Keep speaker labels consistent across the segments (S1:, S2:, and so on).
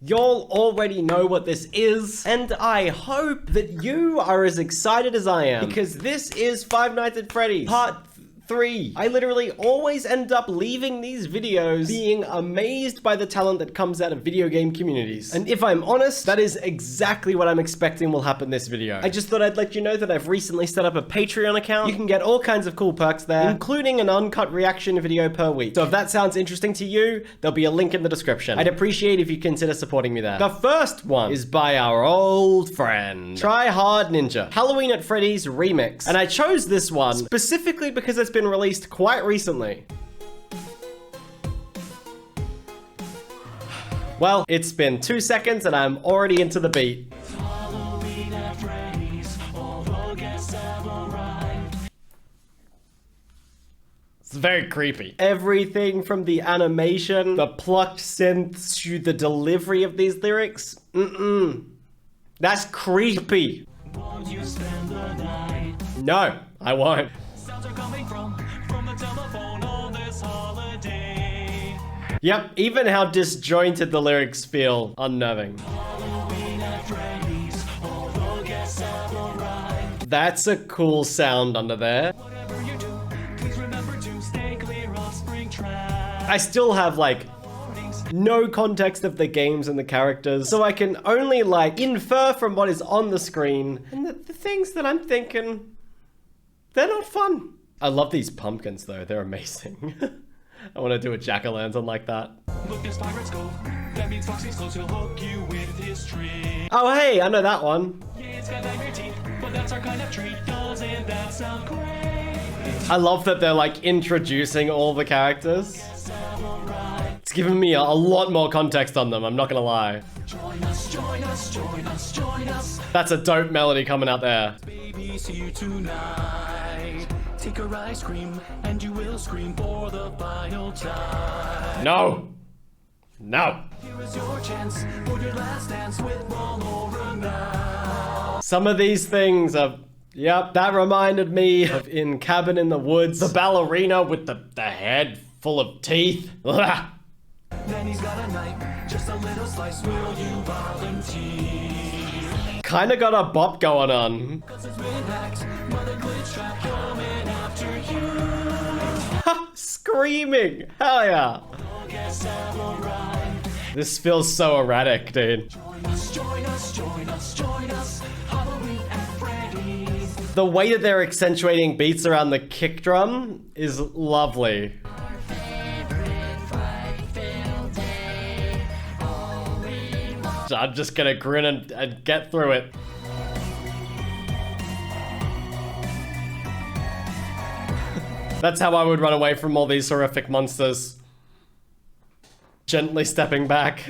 S1: Y'all already know what this is, and I hope that you are as excited as I am, because this is Five Nights at Freddy's Part 3. I literally always end up leaving these videos being amazed by the talent that comes out of video game communities. And if I'm honest, that is exactly what I'm expecting will happen this video. I just thought I'd let you know that I've recently set up a Patreon account. You can get all kinds of cool perks there, including an uncut reaction video per week. So if that sounds interesting to you, there'll be a link in the description. I'd appreciate if you consider supporting me there. The first one is by our old friend, Try Hard Ninja, Halloween at Freddy's Remix. And I chose this one specifically because it's been released quite recently. Well, it's been 2 seconds and I'm already into the beat. Halloween at Freddy's, all the guests have arrived. It's very creepy. Everything from the animation, the plucked synths, to the delivery of these lyrics. That's creepy. Won't you spend the night? No, I won't. Sounds are coming from the telephone on this holiday. Yep, even how disjointed the lyrics feel unnerving. Halloween at Freddy's, all the guests have arrived. That's a cool sound under there. Whatever you do, please remember to stay clear of spring trash. I still have like no context of the games and the characters, so I can only like infer from what is on the screen, and the things that I'm thinking, they're not fun. I love these pumpkins though, they're amazing. I want to do a jack-o'-lantern like that. Look, there's Pirate's Cove. That means Foxy's close, he'll hook you with his trick. Oh hey, I know that one. Yeah, it's got nightmare teeth, but that's our kind of treat. Doesn't that sound great? I love that they're like introducing all the characters. It's giving me a lot more context on them, I'm not gonna lie. Join us, join us, join us, join us. That's a dope melody coming out there. Baby, see you tonight. Take her ice cream and you will scream for the final time. No. No. Here is your chance for your last dance with Rollover now. Some of these things are, yep, that reminded me of in Cabin in the Woods. The ballerina with the head full of teeth. Then he's got a knife, just a little slice, will you volunteer? Kinda got a bop going on. Screaming, hell yeah. This feels so erratic, dude. Join us, join us, join us, join us. Halloween at Freddy's. The way that they're accentuating beats around the kick drum is lovely. I'm just gonna grin and get through it. That's how I would run away from all these horrific monsters. Gently stepping back.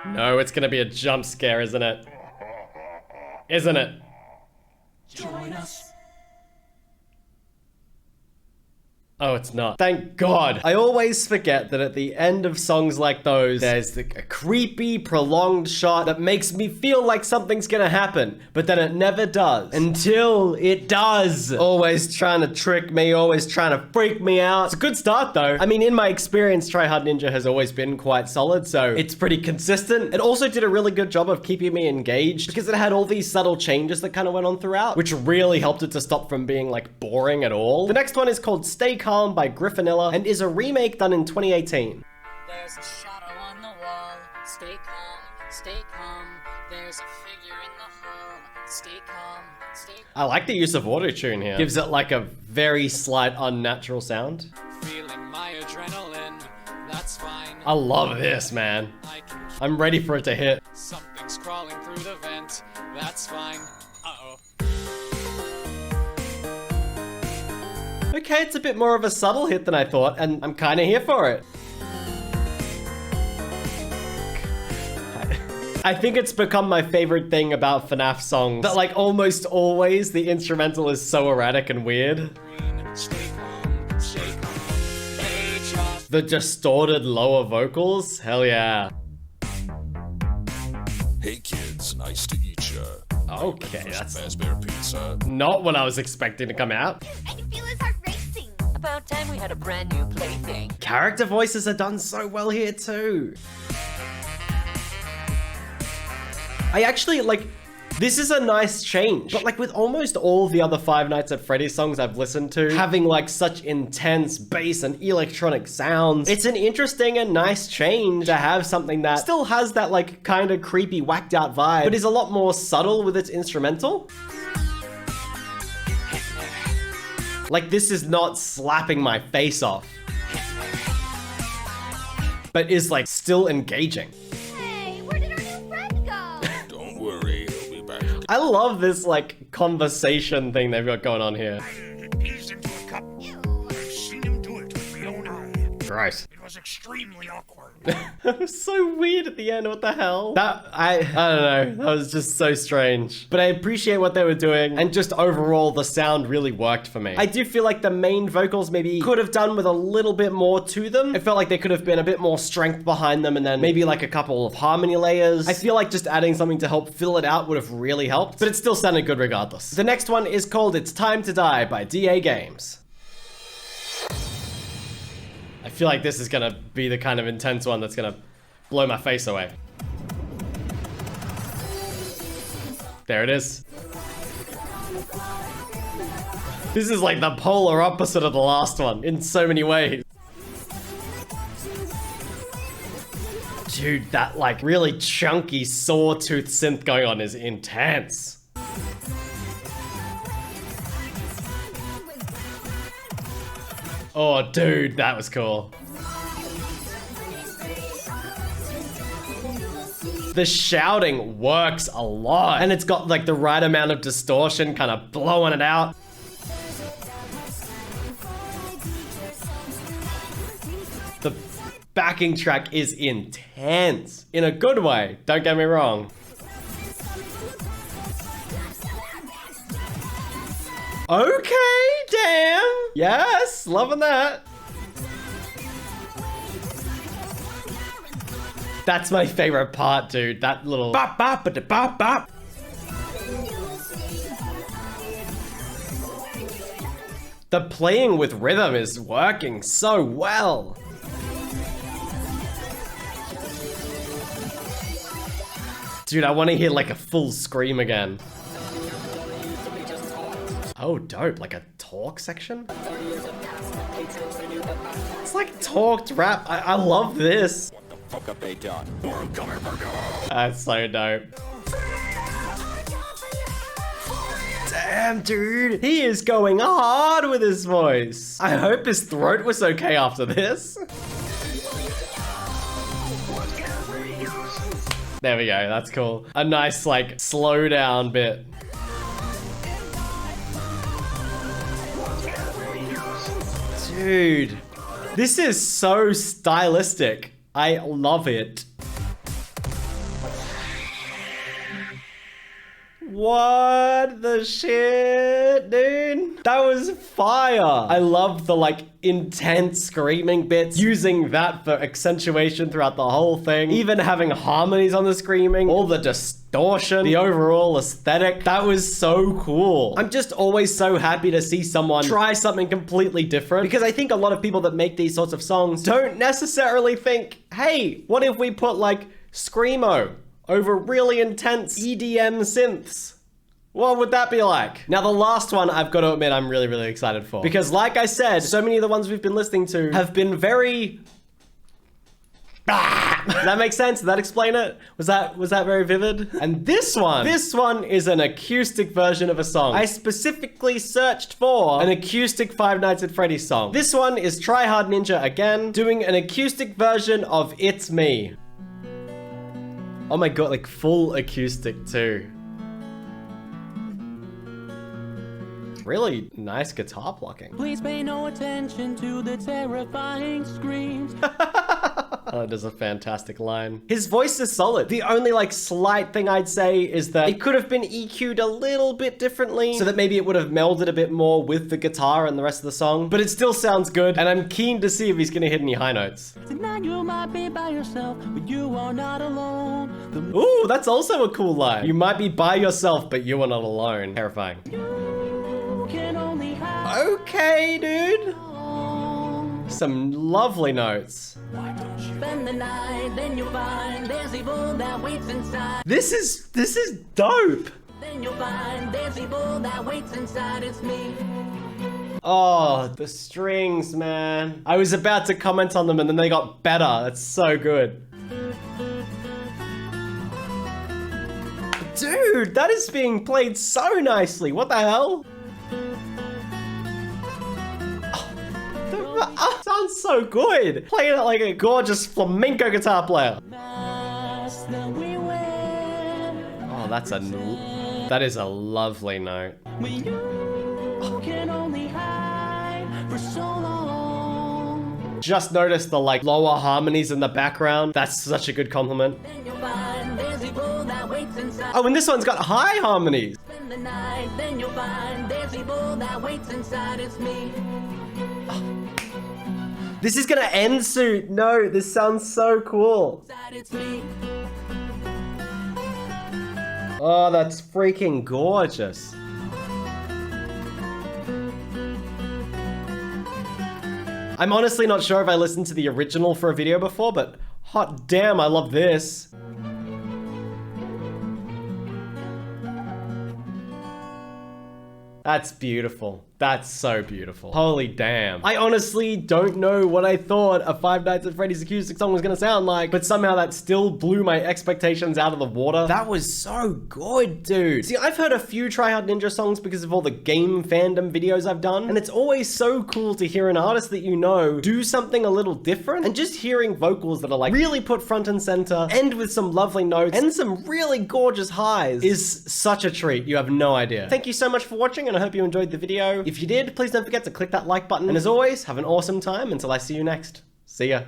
S1: No, it's gonna be a jump scare, isn't it? Isn't it? Join us. Oh, it's not. Thank God. I always forget that at the end of songs like those, there's a creepy, prolonged shot that makes me feel like something's gonna happen, but then it never does. Until it does. Always trying to trick me, always trying to freak me out. It's a good start though. I mean, in my experience, Try Hard Ninja has always been quite solid, so it's pretty consistent. It also did a really good job of keeping me engaged because it had all these subtle changes that kind of went on throughout, which really helped it to stop from being like boring at all. The next one is called Stay Calm by Griffinilla and is a remake done in 2018.
S2: There's a shadow on the wall. Stay calm, stay calm. There's a figure in the hall. Stay calm, stay calm.
S1: I like the use of auto-tune here. Gives it like a very slight unnatural sound.
S3: Feeling my adrenaline, that's fine.
S1: I love this, man. I'm ready for it to hit.
S3: Something's crawling through the vent, that's fine. Uh-oh.
S1: Okay, it's a bit more of a subtle hit than I thought, and I'm kind of here for it. I think it's become my favorite thing about FNAF songs, that like almost always the instrumental is so erratic and weird. The distorted lower vocals, hell yeah.
S4: Hey kids, nice to eat ya.
S1: Okay, that's
S4: Fazbear pizza.
S1: not what I was expecting to come out.
S5: I can feel his heart racing. About time we had a brand new plaything.
S1: Character voices are done so well here too. I actually, like, this is a nice change, but like with almost all the other Five Nights at Freddy's songs I've listened to, having like such intense bass and electronic sounds, it's an interesting and nice change to have something that still has that like kind of creepy whacked out vibe, but is a lot more subtle with its instrumental. Like this is not slapping my face off, but is like still engaging. I love this like conversation thing they've got going on here.
S6: Peas into a cup. I've seen him do it with my own eye.
S1: Gross.
S6: It was extremely awkward.
S1: That was so weird at the end. What the hell? I don't know. That was just so strange. But I appreciate what they were doing, and just overall, the sound really worked for me. I do feel like the main vocals maybe could have done with a little bit more to them. It felt like there could have been a bit more strength behind them, and then maybe like a couple of harmony layers. I feel like just adding something to help fill it out would have really helped, but it still sounded good regardless. The next one is called It's Time to Die by DA Games. I feel like this is gonna be the kind of intense one that's gonna blow my face away. There it is. This is like the polar opposite of the last one in so many ways. Dude, that like really chunky sawtooth synth going on is intense. Oh, dude, that was cool. The shouting works a lot, and it's got like the right amount of distortion, kind of blowing it out. The backing track is intense in a good way, don't get me wrong. Okay, damn. Yes, loving that. That's my favorite part, dude. That little bop bop ba da bop bop. The playing with rhythm is working so well. Dude, I want to hear like a full scream again. Oh, dope. Like a talk section? It's like talked rap. I love this.
S4: What the fuck have they done?
S1: That's so dope. Damn, dude. He is going hard with his voice. I hope his throat was okay after this. There we go. That's cool. A nice, like, slow down bit. Dude, this is so stylistic. I love it. What the shit, dude? That was fire. I love the like intense screaming bits, using that for accentuation throughout the whole thing. Even having harmonies on the screaming, all the distortion, the overall aesthetic. That was so cool. I'm just always so happy to see someone try something completely different, because I think a lot of people that make these sorts of songs don't necessarily think, hey, what if we put like Screamo over really intense EDM synths? What would that be like? Now, the last one, I've got to admit, I'm really, really excited for. Because like I said, so many of the ones we've been listening to have been very... Does that make sense? Did that explain it? Was that very vivid? And this one is an acoustic version of a song. I specifically searched for an acoustic Five Nights at Freddy's song. This one is Try Hard Ninja again, doing an acoustic version of It's Me. Oh my god, like full acoustic too. Really nice guitar plucking.
S7: Please pay no attention to the terrifying screams.
S1: Oh, there's a fantastic line. His voice is solid. The only like slight thing I'd say is that it could have been EQ'd a little bit differently, so that maybe it would have melded a bit more with the guitar and the rest of the song. But it still sounds good, and I'm keen to see if he's gonna hit any high notes.
S7: Tonight you might be by yourself, but you are not alone.
S1: Ooh, that's also a cool line. You might be by yourself, but you are not alone. Terrifying.
S7: You can only have
S1: Okay, dude. Some lovely notes.
S7: Spend the night, then you'll find there's evil that waits inside.
S1: This is dope.
S7: Then you'll find there's evil that waits inside. It's me.
S1: Oh, the strings, man. I was about to comment on them and then they got better. That's so good. Dude, that is being played so nicely. What the hell? Sounds so good. Playing it like a gorgeous flamenco guitar player. Oh, that is a lovely note. Just noticed the like lower harmonies in the background. That's such a good compliment. Oh, and this one's got high harmonies. This is gonna end soon. No, this sounds so cool. Oh, that's freaking gorgeous. I'm honestly not sure if I listened to the original for a video before, but hot damn, I love this. That's beautiful. That's so beautiful. Holy damn. I honestly don't know what I thought a Five Nights at Freddy's acoustic song was gonna sound like, but somehow that still blew my expectations out of the water. That was so good, dude. See, I've heard a few Try Hard Ninja songs because of all the game fandom videos I've done, and it's always so cool to hear an artist that you know do something a little different, and just hearing vocals that are like really put front and center, end with some lovely notes, and some really gorgeous highs is such a treat. You have no idea. Thank you so much for watching, and I hope you enjoyed the video. If you did, please don't forget to click that like button. And as always, have an awesome time until I see you next. See ya.